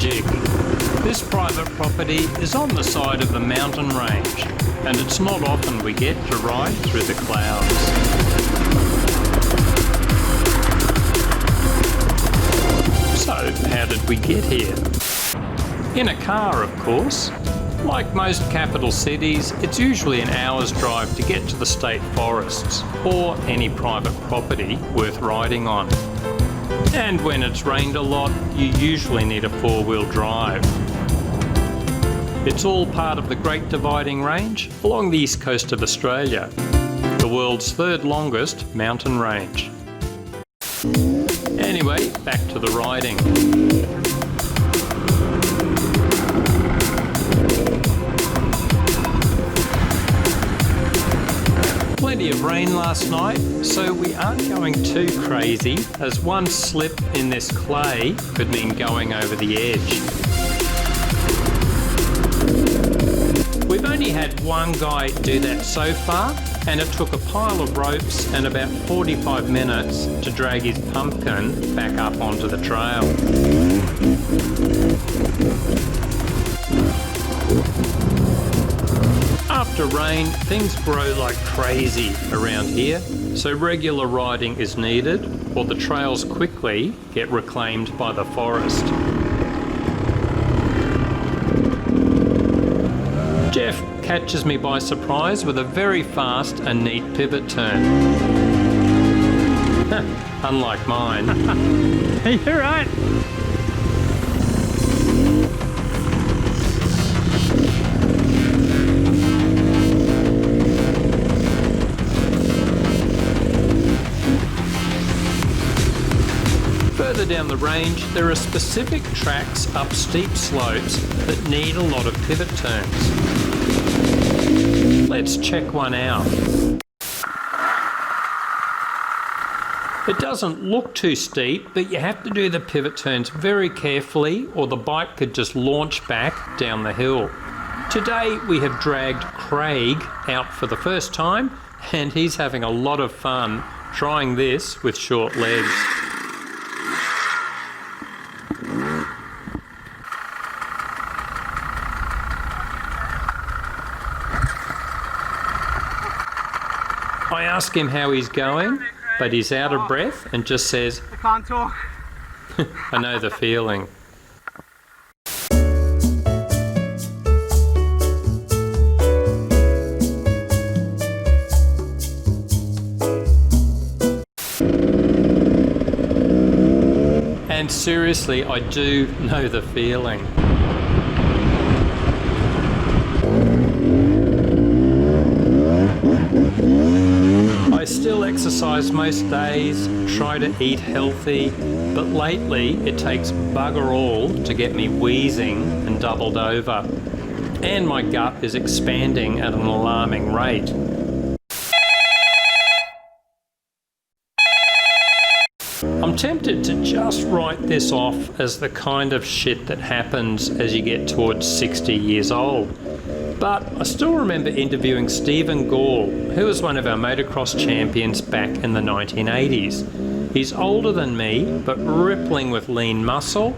magic. This private property is on the side of the mountain range, and it's not often we get to ride through the clouds. So, how did we get here? In a car, of course. Like most capital cities, it's usually an hour's drive to get to the state forests, or any private property worth riding on. And when it's rained a lot, you usually need a four-wheel drive. It's all part of the Great Dividing Range along the east coast of Australia, the world's third longest mountain range. Anyway, back to the riding. Plenty of rain last night, so we aren't going too crazy, as one slip in this clay could mean going over the edge. We've only had one guy do that so far, and it took a pile of ropes and about 45 minutes to drag his pumpkin back up onto the trail. After rain, things grow like crazy around here, so regular riding is needed, or the trails quickly get reclaimed by the forest. Jeff catches me by surprise with a very fast and neat pivot turn. Unlike mine. You're right. Further down the range, there are specific tracks up steep slopes that need a lot of pivot turns. Let's check one out. It doesn't look too steep, but you have to do the pivot turns very carefully or the bike could just launch back down the hill. Today we have dragged Craig out for the first time, and he's having a lot of fun trying this with short legs. I ask him how he's going, but he's out of breath and just says, I can't talk. I know the feeling. And seriously, I do know the feeling. I still exercise most days, try to eat healthy, but lately it takes bugger all to get me wheezing and doubled over. And my gut is expanding at an alarming rate. I'm tempted to just write this off as the kind of shit that happens as you get towards 60 years old. But I still remember interviewing Stephen Gall, who was one of our motocross champions back in the 1980s. He's older than me, but rippling with lean muscle,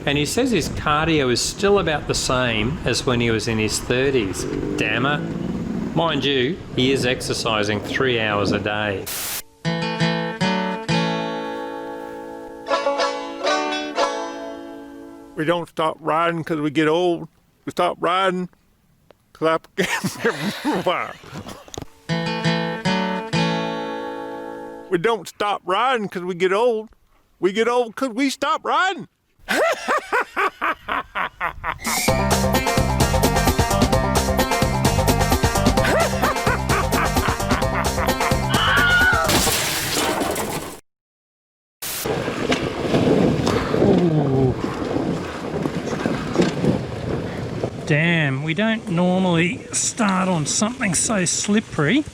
and he says his cardio is still about the same as when he was in his 30s. Damn it. Mind you, he is exercising 3 hours a day. We don't stop riding because we get old. We stop riding because we don't stop riding because we get old. We get old because we stop riding. Damn, we don't normally start on something so slippery.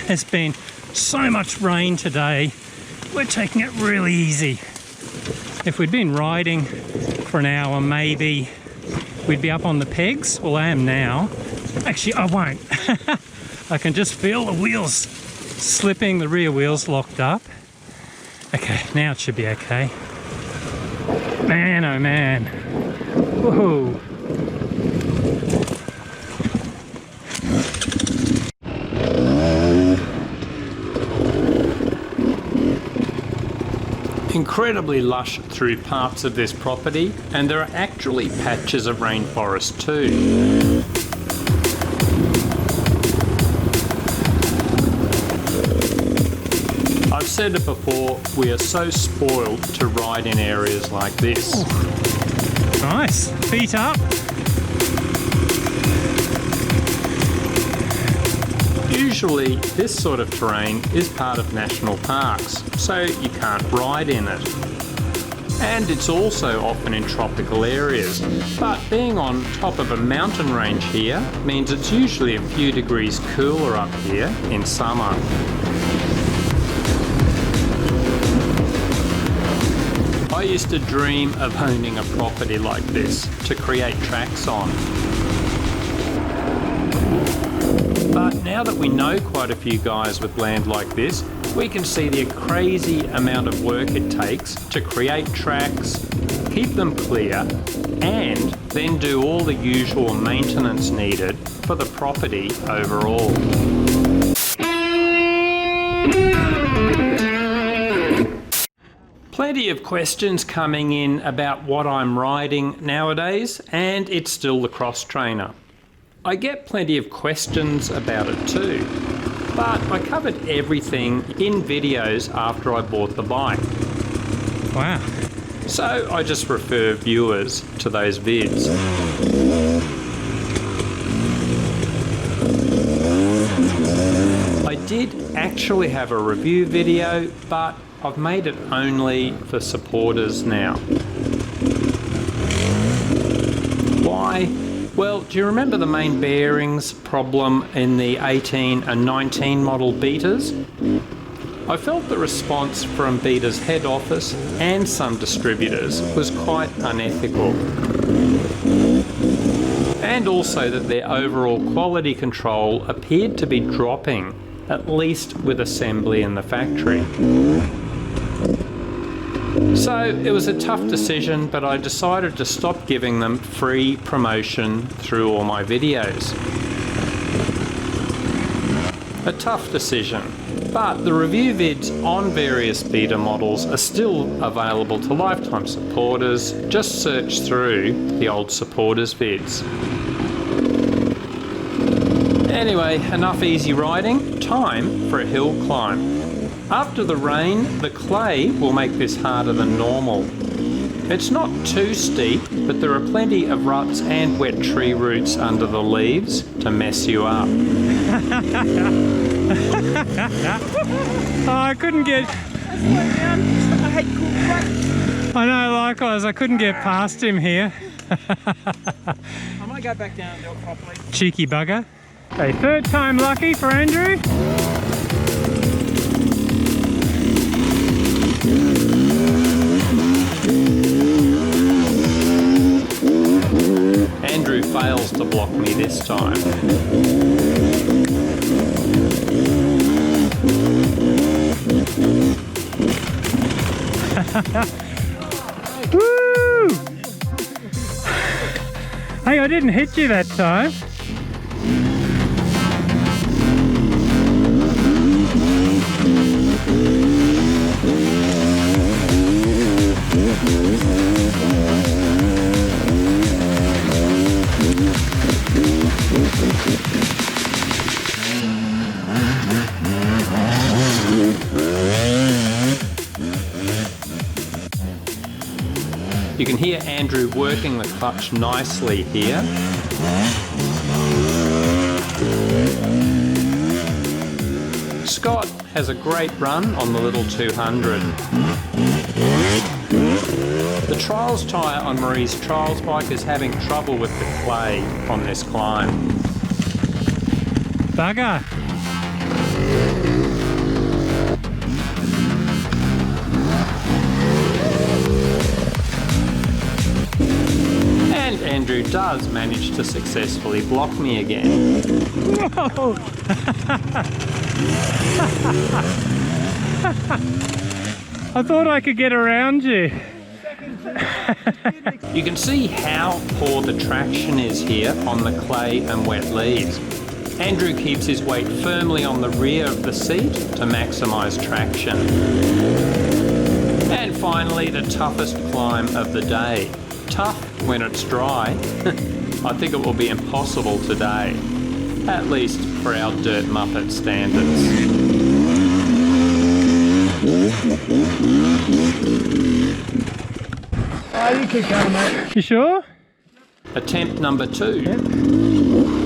There's been so much rain today, we're taking it really easy. If we'd been riding for an hour, maybe we'd be up on the pegs. Well, I am now. Actually, I won't. I can just feel the wheels slipping, the rear wheels locked up. Okay, now it should be okay. Man, oh man. Whoa. Incredibly lush through parts of this property, and there are actually patches of rainforest too. I've said it before, we are so spoiled to ride in areas like this. Ooh. Nice, feet up. Usually this sort of terrain is part of national parks, so you can't ride in it. And it's also often in tropical areas, but being on top of a mountain range here means it's usually a few degrees cooler up here in summer. I used to dream of owning a property like this to create tracks on. But now that we know quite a few guys with land like this, we can see the crazy amount of work it takes to create tracks, keep them clear, and then do all the usual maintenance needed for the property overall. Plenty of questions coming in about what I'm riding nowadays, and it's still the Cross Trainer. I get plenty of questions about it too, but I covered everything in videos after I bought the bike. Wow. So I just refer viewers to those vids. I did actually have a review video, but I've made it only for supporters now. Why? Well, do you remember the main bearings problem in the 18 and 19 model beaters? I felt the response from Beta's head office and some distributors was quite unethical. And also that their overall quality control appeared to be dropping, at least with assembly in the factory. So it was a tough decision, but I decided to stop giving them free promotion through all my videos. A tough decision, but the review vids on various beta models are still available to lifetime supporters. Just search through the old supporters vids. Anyway, enough easy riding, time for a hill climb. After the rain, the clay will make this harder than normal. It's not too steep, but there are plenty of ruts and wet tree roots under the leaves to mess you up. Oh, I couldn't get... I know, likewise, I couldn't get past him here. I might go back down and do it properly. Cheeky bugger. Okay, third time lucky for Andrew. Andrew fails to block me this time. Woo! Hey, I didn't hit you that time. You can hear Andrew working the clutch nicely here. Scott has a great run on the little 200. The trials tyre on Marie's trials bike is having trouble with the clay on this climb. Bugger. And Andrew does manage to successfully block me again. Whoa. I thought I could get around you. You can see how poor the traction is here on the clay and wet leaves. Andrew keeps his weight firmly on the rear of the seat to maximise traction. And finally, the toughest climb of the day. Tough when it's dry. I think it will be impossible today, at least for our Dirt Muppet standards. Oh, you keep going, mate. You sure? Attempt number 2.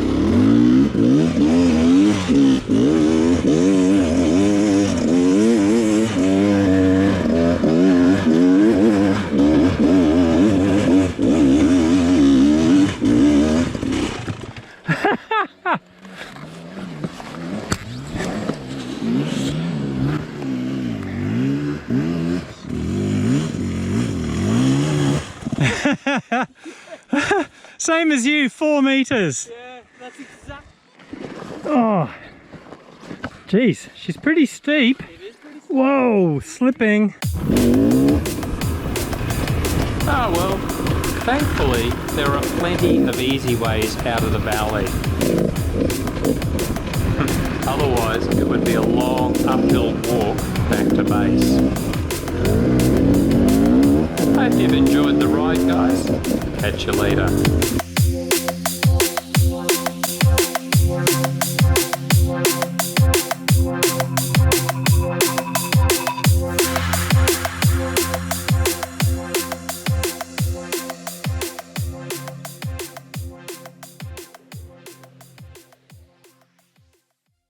Same as you, 4 meters. Yeah, that's exact. Oh, geez, she's pretty steep. It is pretty steep. Whoa, slipping. Ah well, thankfully there are plenty of easy ways out of the valley. Otherwise it would be a long uphill walk back to base. Hope you've enjoyed the ride, guys. Catch you later.